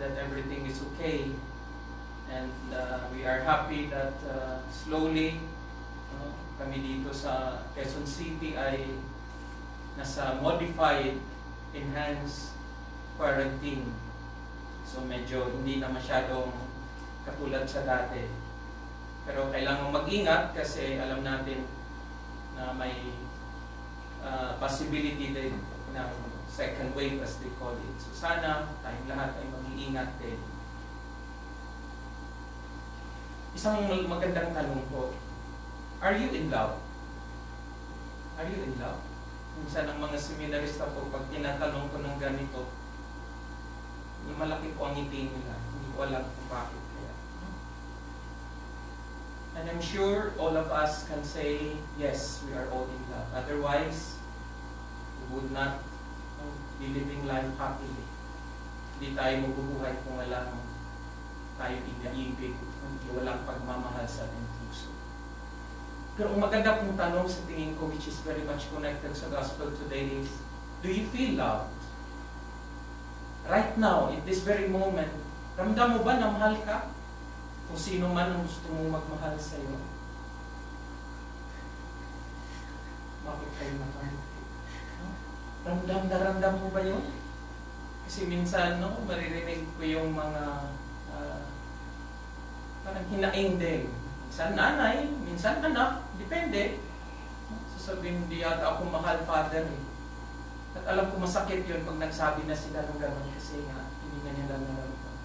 that everything is okay. And we are happy that slowly, kami dito sa Quezon City ay nasa modified, enhanced quarantine. So medyo hindi na masyadong katulad sa dati. Pero kailangan mag-ingat kasi alam natin na may possibility din ng second wave as they call it. So sana tayong lahat ay mag-iingat din. Isang magandang tanong po, are you in love? Are you in love? Minsan ang mga seminarista po, pag tinatanong ko ng ganito, malaki po ang ngiti nila. Hindi ko alam kung bakit kaya. And I'm sure all of us can say, yes, we are all in love. Otherwise, we would not be living life happily. Hindi tayo mabubuhay kung walang tayo inaibig, hindi walang pagmamahal sa ating puso. Pero ang maganda pong tanong sa tingin ko, which is very much connected sa gospel today is, do you feel loved? Right now, at this very moment, ramdam mo ba na mahal ka? Kung sino man ang gusto mong magmahal sa iyo. Bakit kayo nakahintay? Ramdam mo ba yun? Kasi minsan, maririnig ko yung mga parang hinaing din. Minsan nanay, minsan anak, depende. Sasabihin, hindi yata ako mahal, father. At alam ko masakit yun pag nagsabi na sila ng gano'n kasi nga, hindi na nila nararamdaman.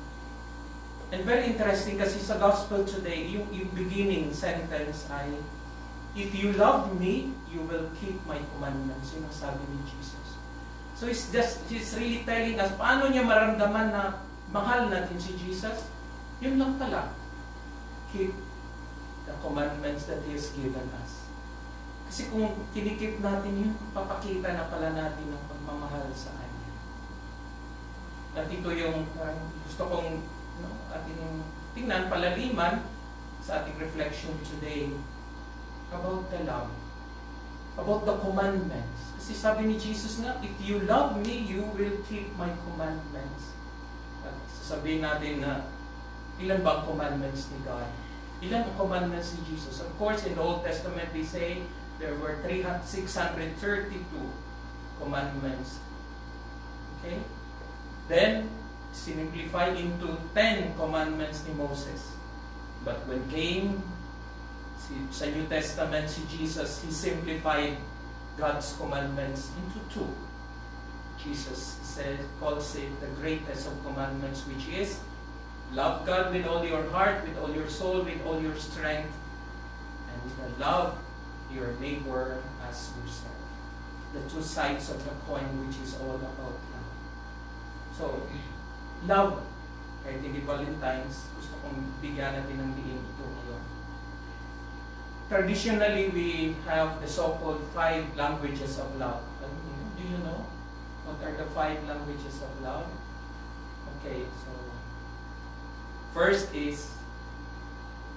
And very interesting kasi sa gospel today, yung beginning sentence ay, if you love me, you will keep my commandments. Yun ang sabi ni Jesus. So he's really telling us, paano niya maramdaman na mahal natin si Jesus? Yun lang pala. Keep the commandments that He has given us. Kasi kung kinikip natin yun, papakita na pala natin ang pagmamahal sa Kanya. At ito yung gusto kong ating tingnan, palaliman sa ating reflection today about the love, about the commandments. Kasi sabi ni Jesus nga, if you love me, you will keep my commandments. At sasabihin natin na ilan ba ang commandments ni God? Ilan ang commandments ni Jesus? Of course, in the Old Testament, they say there were 632 commandments. Okay? Then, simplified into 10 commandments ni Moses. But when came sa New Testament si Jesus, He simplified God's commandments into 2. Jesus calls it the greatest of commandments, which is love God with all your heart, with all your soul, with all your strength, and love your neighbor as yourself. The two sides of the coin, which is all about love. So, love, kahit hindi Valentine's, gusto kong bigyan natin ng diin ito ngayon. Traditionally, we have the so-called 5 languages of love. Do you know what are the 5 languages of love? Okay, so first is,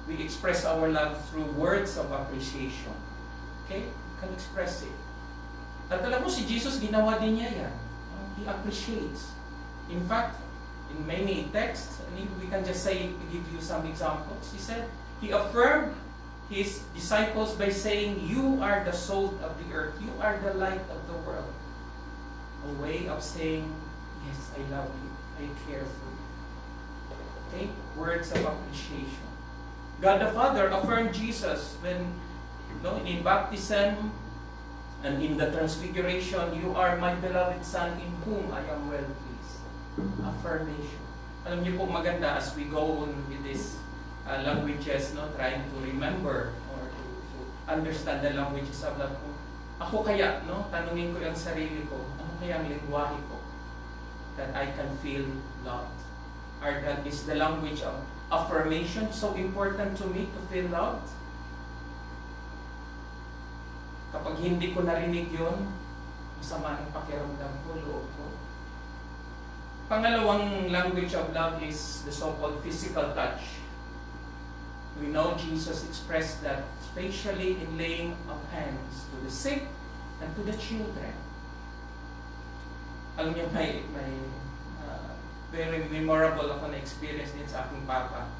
we express our love through words of appreciation. Okay? You can express it. At alam mo, si Jesus, ginawa din niya yan. He appreciates. In fact, in many texts, we can just say, to give you some examples, He said, He affirmed His disciples by saying, you are the salt of the earth. You are the light of the world. A way of saying, yes, I love you. I care for you. Okay? Words of appreciation. God the Father affirmed Jesus when, in baptism and in the transfiguration, you are my beloved Son in whom I am well pleased. Affirmation. Alam niyo po maganda as we go on with these languages, trying to remember or to understand the languages of love. Ako kaya, tanungin ko yung sarili ko, ano kaya ang lingwahe ko that I can feel loved? Or that is the language of affirmation so important to me to feel loved? Kapag hindi ko narinig yun, masama ang pakiramdam ko, loob ko. Pangalawang language of love is the so-called physical touch. We know Jesus expressed that especially in laying of hands to the sick and to the children. Alam niyo, may very memorable ako na experience din sa aking papa.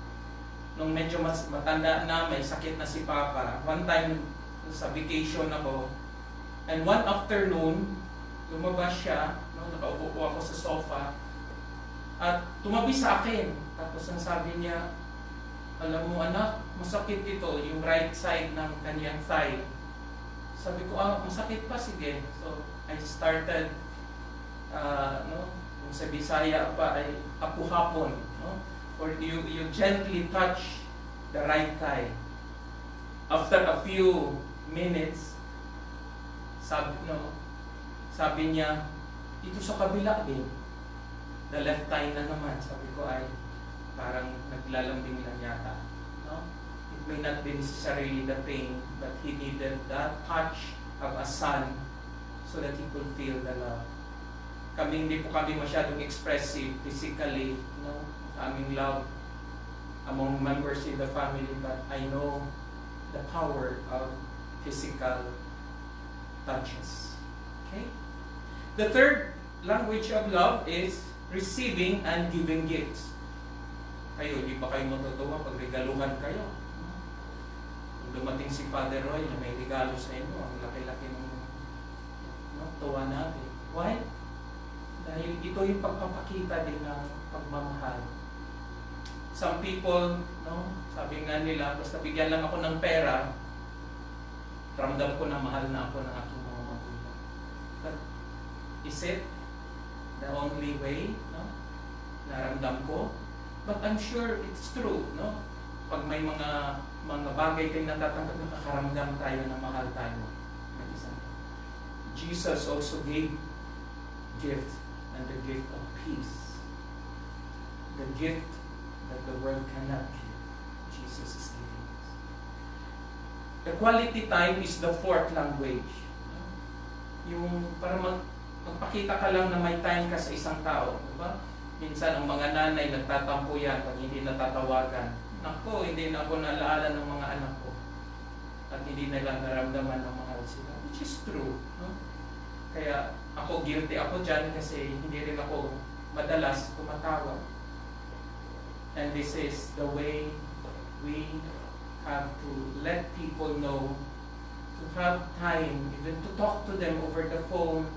Nung medyo mas matanda na, may sakit na si papa. One time, sa vacation ako, and one afternoon, lumabas siya, no, nakaupo po ako sa sofa, at tumabi sa akin. Tapos ang sabi niya, alam mo anak, masakit ito, yung right side ng kanyang thigh. Sabi ko, masakit pa, sige. So, I started, no, yung sa Bisaya pa ay apuhapon, no? Or you gently touch the right thigh. After a few minutes, sabi niya, ito sa kabila din. The left thigh na naman. Sabi ko ay parang naglalambing lang yata. No? It may not be necessarily the pain, but he needed that touch of a son so that he could feel the love. Hindi po kami masyadong expressive physically, no? Aming love among members in the family, but I know the power of physical touches. Okay? The third language of love is receiving and giving gifts. Kayo, di ba kayo matutuwa pag regaluhan kayo? Kung dumating si Father Roy na may regalo sa inyo, ang laki-laki ng tuwa natin. Why? Dahil ito yung pagpapakita din ng pagmamahal. Some people, no, sabi nga nila, basta bigyan lang ako ng pera, ramdam ko na mahal na ako ng aking mga magulang. But is it the only way, no? Naramdam ko? But I'm sure it's true, no? Pag may mga bagay kayong natatanggap, nakakaramdam tayo na mahal tayo. Jesus also gave gift, and the gift of peace. The gift that the world cannot give, Jesus is giving us. The quality time is the fourth language. Yung para magpakita ka lang na may time ka sa isang tao, diba? Minsan ang mga nanay nagtatampo yan pag hindi natatawagan. Nako, hindi na ako nalaala ng mga anak ko. At hindi nila naramdaman ng mahal sila. Which is true. No? Kaya ako, guilty ako dyan kasi hindi rin ako madalas tumatawag. And this is the way we have to let people know, to have time, even to talk to them over the phone,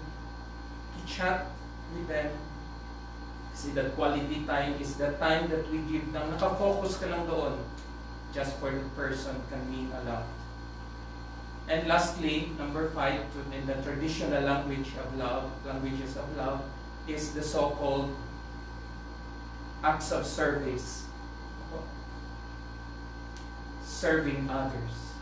to chat with them. See, that quality time is the time that we give them. Nakafocus ka lang doon. Just for the person can mean a lot. And lastly, number 5, in the traditional language of love, languages of love, is the so-called acts of service. Serving others.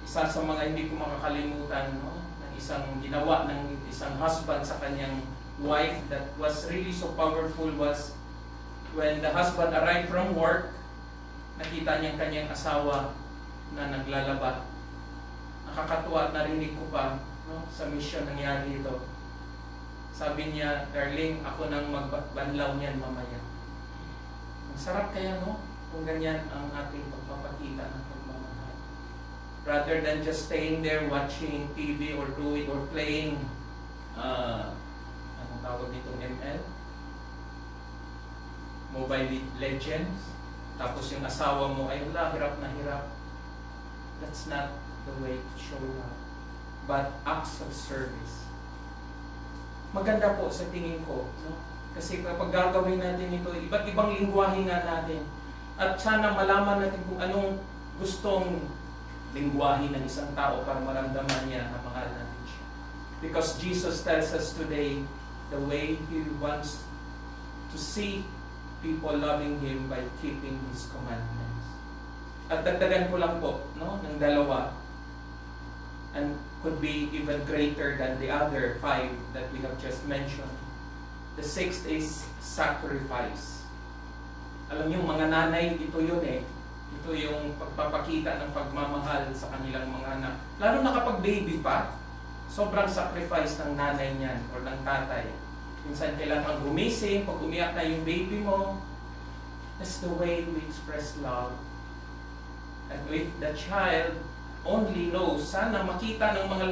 Isa sa mga hindi ko makakalimutan, no, ng isang ginawa ng isang husband sa kanyang wife that was really so powerful was when the husband arrived from work, nakita niya kanyang asawa na naglalaba. Nakakatuwa at narinig ko pa, no, sa mission nangyari ito. Sabi niya, darling, ako nang magbanlaw niyan mamaya. Ang sarap kaya, no? Kung ganyan ang ating pagpapakita ng pagmamahal. Rather than just staying there watching TV or doing or playing anong tawag ditong ML? Mobile Legends. Tapos yung asawa mo ay hirap na hirap. That's not the way to show love. But acts of service. Maganda po sa tingin ko. No? Kasi kapag gagawin natin ito, iba't ibang lingwahe nga natin. At sana malaman natin kung anong gustong lingwahe ng isang tao para maramdaman niya na mahal natin siya. Because Jesus tells us today the way He wants to see people loving Him by keeping His commandments. At dagdagan ko lang po, no, ng dalawa, and could be even greater than the other 5 that we have just mentioned. The 6th is sacrifice. Alam niyo, mga nanay, ito yun eh. Ito yung pagpapakita ng pagmamahal sa kanilang mga anak. Lalo na kapag baby pa, sobrang sacrifice ng nanay niyan or ng tatay. Minsan kailangan gumising, pag umiyak na yung baby mo. That's the way we express love. And if the child only knows, sana makita ng mga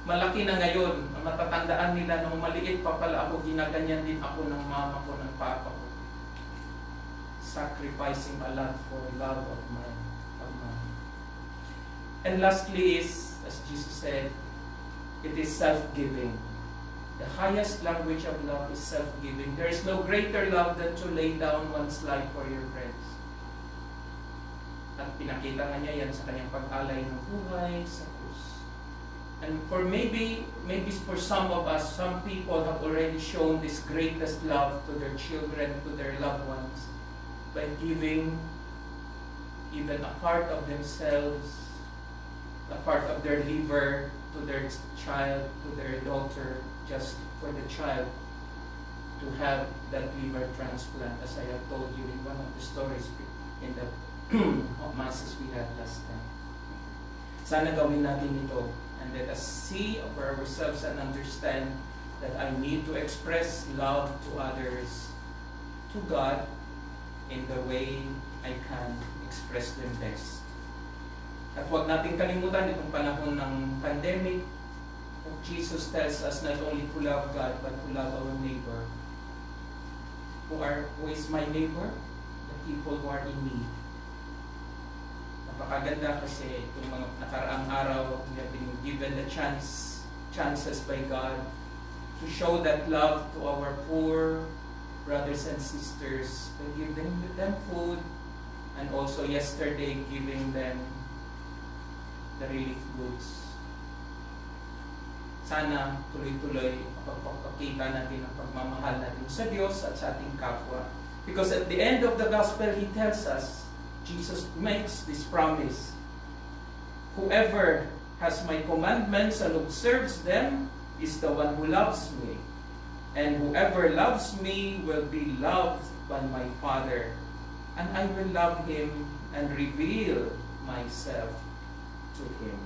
malaki na ngayon, ang matatandaan nila nung maliit pa pala ako, ginaganyan din ako ng mama ko, ng papa ko. Sacrificing a lot for love of mine. And lastly is, as Jesus said, it is self-giving. The highest language of love is self-giving. There is no greater love than to lay down one's life for your friends. At pinakita nga niya yan sa kanyang pag-alay ng buhay sa krus. And for maybe for some of us, some people have already shown this greatest love to their children, to their loved ones, by giving even a part of themselves, a part of their liver to their child, to their daughter, just for the child to have that liver transplant, as I have told you in one of the stories in the masses we had last time. Sana gawin natin ito, and let us see for ourselves and understand that I need to express love to others, to God, in the way I can express them best. At huwag natin kalimutan itong panahon ng pandemic, Jesus tells us not only to love God, but to love our neighbor. Who is my neighbor? The people who are in need. Napakaganda kasi itong mga nakaraang araw, we have been given the chances by God to show that love to our poor brothers and sisters, by giving them food, and also yesterday giving them the relief goods. Sana tuloy-tuloy pagpapakita natin ang pagmamahal natin sa Diyos at sa ating kapwa. Because at the end of the gospel, He tells us, Jesus makes this promise, whoever has my commandments and observes them is the one who loves me. And whoever loves me will be loved by my Father. And I will love him and reveal myself to him.